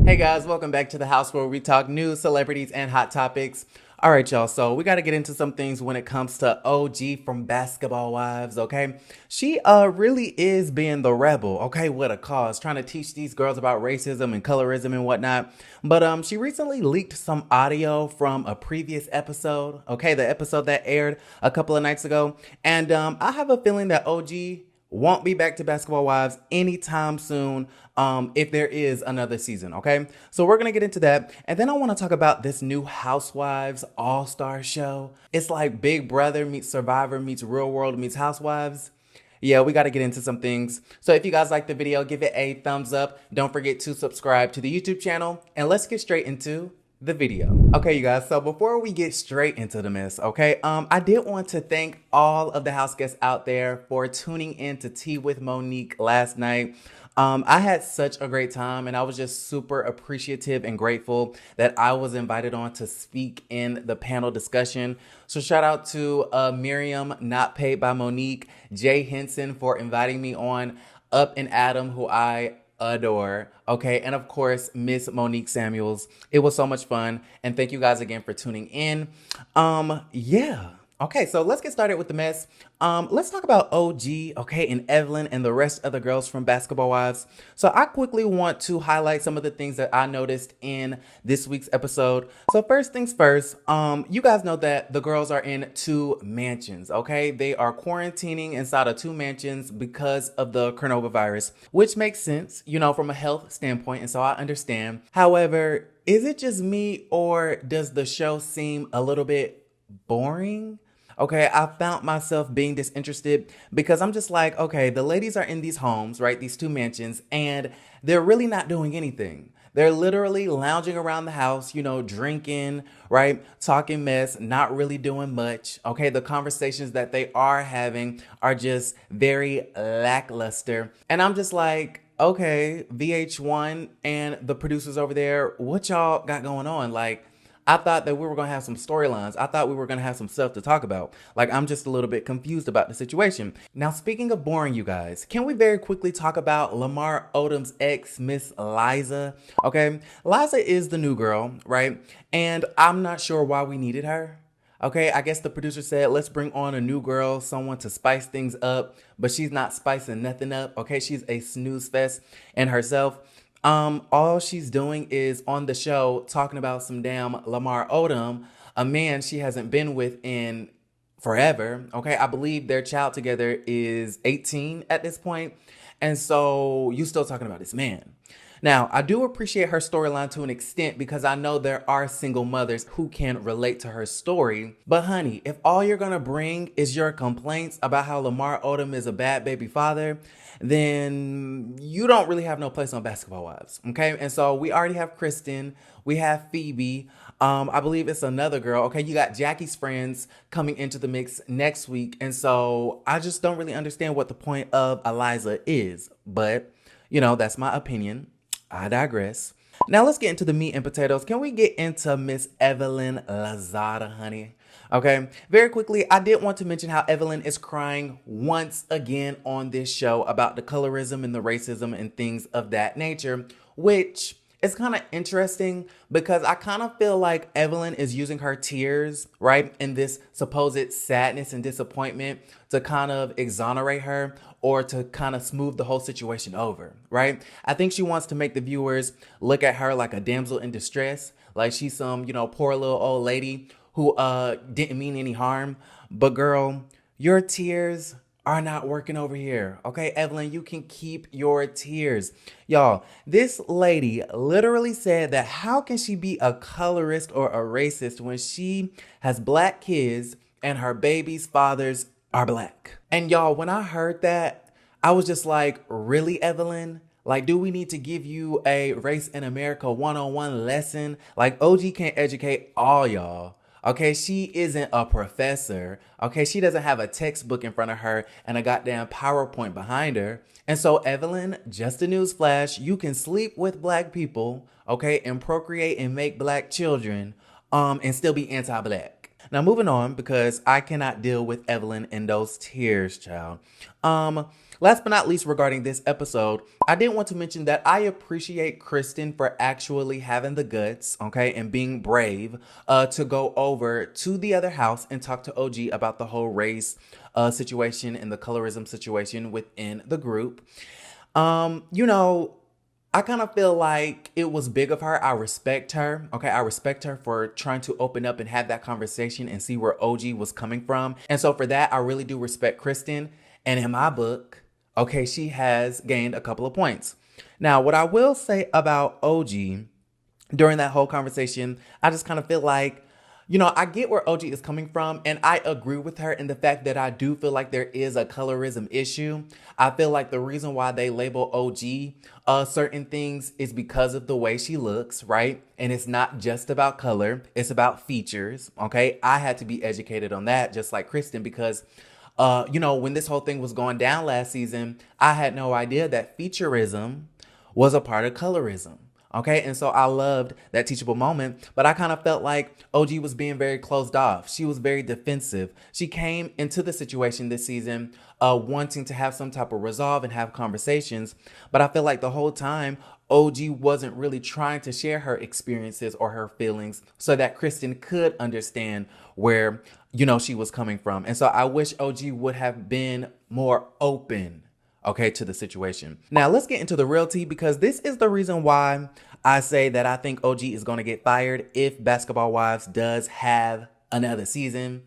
Hey guys, welcome back to the house where we talk news, celebrities, and hot topics. All right, y'all. So we got to get into some things when it comes to OG from Basketball Wives. Okay, she really is being the rebel. Okay, with a cause, trying to teach these girls about racism and colorism and whatnot. But she recently leaked some audio from a previous episode. Okay, the episode that aired a couple of nights ago, and I have a feeling that OG won't be back to Basketball Wives anytime soon if there is another season, okay? So we're gonna get into that. And then I wanna talk about this new Housewives All-Star show. It's like Big Brother meets Survivor meets Real World meets Housewives. Yeah, we gotta get into some things. So if you guys like the video, give it a thumbs up. Don't forget to subscribe to the YouTube channel. And let's get straight into the video. Okay, you guys, so before we get straight into the mess, okay, I did want to thank all of the house guests out there for tuning in to Tea with Monique last night. I had such a great time, and I was just super appreciative and grateful that I was invited on to speak in the panel discussion. So shout out to Miriam, not paid by Monique, Jay Henson for inviting me on, Up and Adam, who I adore. Okay, and of course, Miss Monique Samuels. It was so much fun, and thank you guys again for tuning in. Yeah. Okay, so let's get started with the mess. Let's talk about OG, okay, and Evelyn and the rest of the girls from Basketball Wives. So I quickly want to highlight some of the things that I noticed in this week's episode. So first things first, you guys know that the girls are in two mansions, okay? They are quarantining inside of two mansions because of the coronavirus, which makes sense, you know, from a health standpoint, and so I understand. However, is it just me, or does the show seem a little bit boring? Okay, I found myself being disinterested because I'm just like, okay, the ladies are in these homes, right? These two mansions, and they're really not doing anything. They're literally lounging around the house, you know, drinking, right? Talking mess, not really doing much. Okay, the conversations that they are having are just very lackluster. And I'm just like, okay, VH1 and the producers over there, what y'all got going on? Like, I thought that we were going to have some storylines. I thought we were going to have some stuff to talk about. Like, I'm just a little bit confused about the situation. Now, speaking of boring, you guys, can we very quickly talk about Lamar Odom's ex, Miss Liza? Okay, Liza is the new girl, right? And I'm not sure why we needed her. Okay, I guess the producer said, let's bring on a new girl, someone to spice things up, but she's not spicing nothing up. Okay, she's a snooze fest in herself. All she's doing is on the show talking about some damn Lamar Odom, a man she hasn't been with in forever. Okay, I believe their child together is 18 at this point. And so you still talking about this man. Now, I do appreciate her storyline to an extent because I know there are single mothers who can relate to her story. But honey, if all you're going to bring is your complaints about how Lamar Odom is a bad baby father, then you don't really have no place on Basketball Wives, okay? And so we already have Kristen, we have Phoebe, I believe it's another girl, okay? You got Jackie's friends coming into the mix next week, and so I just don't really understand what the point of Eliza is, but, you know, that's my opinion. I digress. Now let's get into the meat and potatoes. Can we get into Miss Evelyn Lozada, honey? Okay, very quickly, I did want to mention how Evelyn is crying once again on this show about the colorism and the racism and things of that nature, which is kind of interesting because I kind of feel like Evelyn is using her tears, right, in this supposed sadness and disappointment to kind of exonerate her or to kind of smooth the whole situation over, right? I think she wants to make the viewers look at her like a damsel in distress, like she's some, you know, poor little old lady who didn't mean any harm. But girl, your tears are not working over here. Okay, Evelyn, you can keep your tears. Y'all, this lady literally said that how can she be a colorist or a racist when she has black kids and her baby's fathers are black? And y'all, when I heard that, I was just like, really, Evelyn? Like, do we need to give you a Race in America one-on-one lesson? Like, OG can't educate all y'all. Okay, she isn't a professor. Okay, she doesn't have a textbook in front of her and a goddamn PowerPoint behind her. And so, Evelyn, just a newsflash, you can sleep with black people, okay, and procreate and make black children, and still be anti-black. Now, moving on, because I cannot deal with Evelyn and those tears, child. Last but not least, regarding this episode, I did want to mention that I appreciate Kristen for actually having the guts, okay, and being brave to go over to the other house and talk to OG about the whole race situation and the colorism situation within the group. You know, I kind of feel like it was big of her. I respect her. Okay, I respect her for trying to open up and have that conversation and see where OG was coming from. And so for that, I really do respect Kristen. And in my book, okay, she has gained a couple of points. Now, what I will say about OG during that whole conversation, I just kind of feel like, you know, I get where OG is coming from, and I agree with her in the fact that I do feel like there is a colorism issue. I feel like the reason why they label OG certain things is because of the way she looks, right? And it's not just about color, it's about features, okay? I had to be educated on that, just like Kristen, because you know, when this whole thing was going down last season, I had no idea that featureism was a part of colorism. Okay, and so I loved that teachable moment, but I kind of felt like OG was being very closed off. She was very defensive. She came into the situation this season wanting to have some type of resolve and have conversations, but I feel like the whole time OG wasn't really trying to share her experiences or her feelings so that Kristen could understand where, you know, she was coming from. And so I wish OG would have been more open, okay, to the situation. Now let's get into the real tea, because this is the reason why I say that I think OG is going to get fired if Basketball Wives does have another season,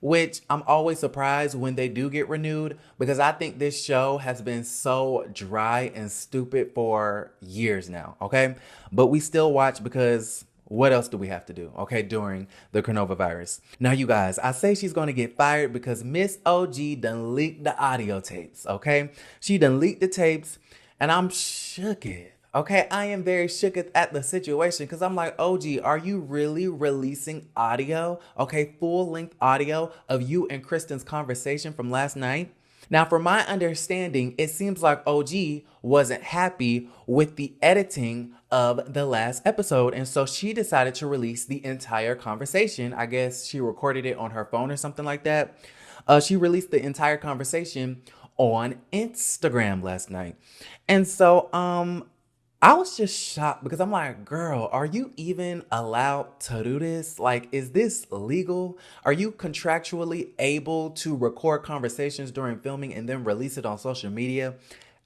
which I'm always surprised when they do get renewed, because I think this show has been so dry and stupid for years now, okay? But we still watch because what else do we have to do, okay, during the coronavirus? Now, you guys, I say she's going to get fired because Miss OG done leaked the audio tapes, okay? She done leaked the tapes, and I'm shooketh, okay? I am very shooketh at the situation, because I'm like, OG, are you really releasing audio, okay, full-length audio of you and Kristen's conversation from last night? Now, from my understanding, it seems like OG wasn't happy with the editing of the last episode, and so she decided to release the entire conversation. I guess she recorded it on her phone or something like that. She released the entire conversation on Instagram last night. And so I was just shocked, because I'm like, girl, are you even allowed to do this? Like, is this legal? Are you contractually able to record conversations during filming and then release it on social media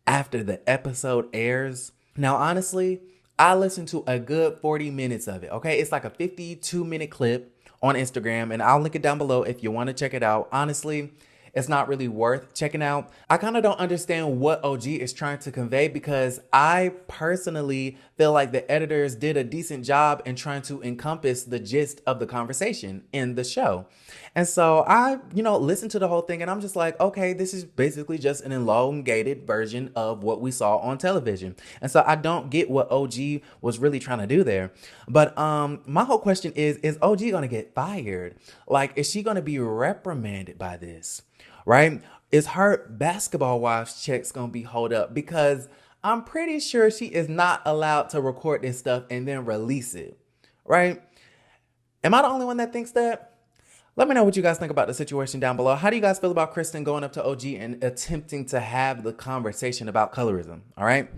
after the episode airs? Now, honestly, I listened to a good 40 minutes of it, okay? It's like a 52-minute clip on Instagram, and I'll link it down below if you want to check it out. Honestly, it's not really worth checking out. I kind of don't understand what OG is trying to convey, because I personally feel like the editors did a decent job in trying to encompass the gist of the conversation in the show. And so I, you know, listened to the whole thing, and I'm just like, okay, this is basically just an elongated version of what we saw on television. And so I don't get what OG was really trying to do there. But my whole question is OG going to get fired? Like, is she going to be reprimanded by this? Right? Is her Basketball Wives checks gonna be hold up? Because I'm pretty sure she is not allowed to record this stuff and then release it, right? Am I the only one that thinks that? Let me know what you guys think about the situation down below. How do you guys feel about Kristen going up to OG and attempting to have the conversation about colorism? All right,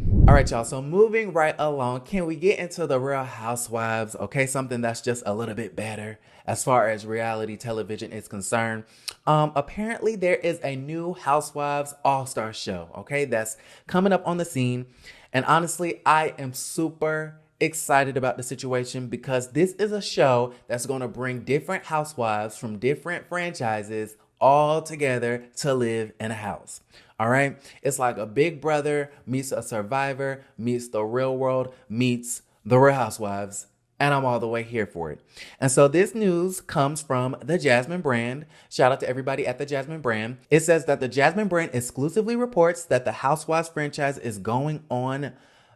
y'all. So moving right along, can we get into the Real Housewives? Okay, something that's just a little bit better as far as reality television is concerned. Apparently there is a new Housewives All-Star show, okay, that's coming up on the scene. And honestly, I am super excited about the situation, because this is a show that's going to bring different housewives from different franchises all together to live in a house. All right. It's like a Big Brother meets a Survivor meets the Real World meets the Real Housewives. And I'm all the way here for it. And so this news comes from the Jasmine brand. Shout out to everybody at the Jasmine brand. It says that the Jasmine brand exclusively reports that the Housewives franchise is going on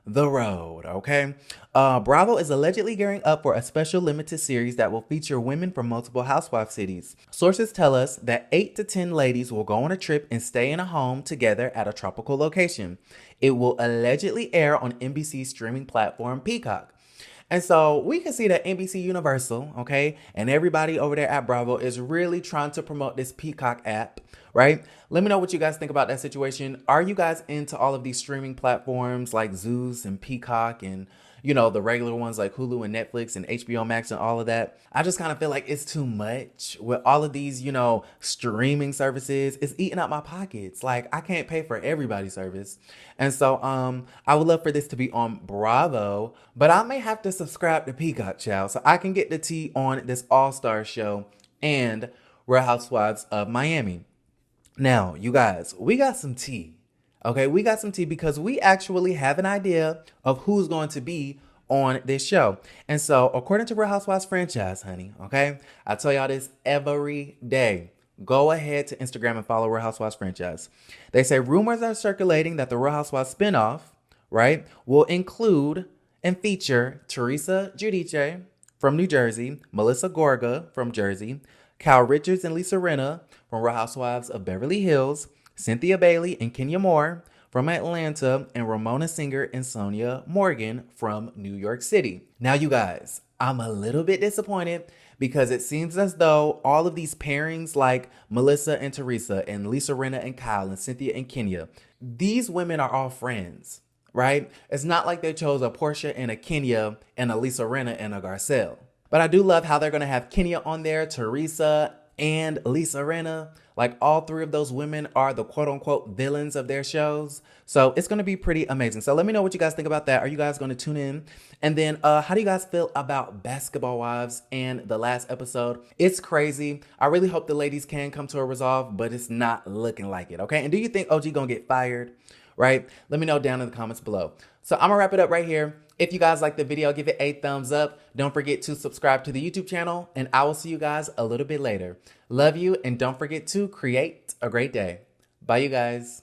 the road, okay? Bravo is allegedly gearing up for a special limited series that will feature women from multiple housewife cities. Sources tell us that 8 to 10 ladies will go on a trip and stay in a home together at a tropical location. It will allegedly air on NBC's streaming platform Peacock. And so we can see that NBC Universal, okay, and everybody over there at Bravo is really trying to promote this Peacock app, right? Let me know what you guys think about that situation. Are you guys into all of these streaming platforms like Zeus and Peacock and, you know, the regular ones like Hulu and Netflix and HBO Max and all of that? I just kind of feel like it's too much with all of these, you know, streaming services. It's eating up my pockets. Like, I can't pay for everybody's service. And so I would love for this to be on Bravo, but I may have to subscribe to Peacock, child, so I can get the tea on this All-Star show and Real Housewives of Miami. Now, you guys, we got some tea. Okay, we got some tea because we actually have an idea of who's going to be on this show. And so, according to Real Housewives franchise, honey, okay, I tell y'all this every day. Go ahead to Instagram and follow Real Housewives franchise. They say rumors are circulating that the Real Housewives spinoff, right, will include and feature Teresa Giudice from New Jersey, Melissa Gorga from Jersey, Kyle Richards and Lisa Rinna from Real Housewives of Beverly Hills, Cynthia Bailey and Kenya Moore from Atlanta, and Ramona Singer and Sonia Morgan from New York City. Now, you guys, I'm a little bit disappointed because it seems as though all of these pairings like Melissa and Teresa and Lisa Rinna and Kyle and Cynthia and Kenya, these women are all friends, right? It's not like they chose a Portia and a Kenya and a Lisa Rinna and a Garcelle. But I do love how they're going to have Kenya on there, Teresa and Lisa Rinna. Like, all three of those women are the quote unquote villains of their shows. So it's going to be pretty amazing. So let me know what you guys think about that. Are you guys going to tune in? And then how do you guys feel about Basketball Wives and the last episode? It's crazy. I really hope the ladies can come to a resolve, but it's not looking like it. Okay. And do you think OG going to get fired? Right? Let me know down in the comments below. So I'm gonna wrap it up right here. If you guys like the video, give it a thumbs up. Don't forget to subscribe to the YouTube channel, and I will see you guys a little bit later. Love you, and don't forget to create a great day. Bye, you guys.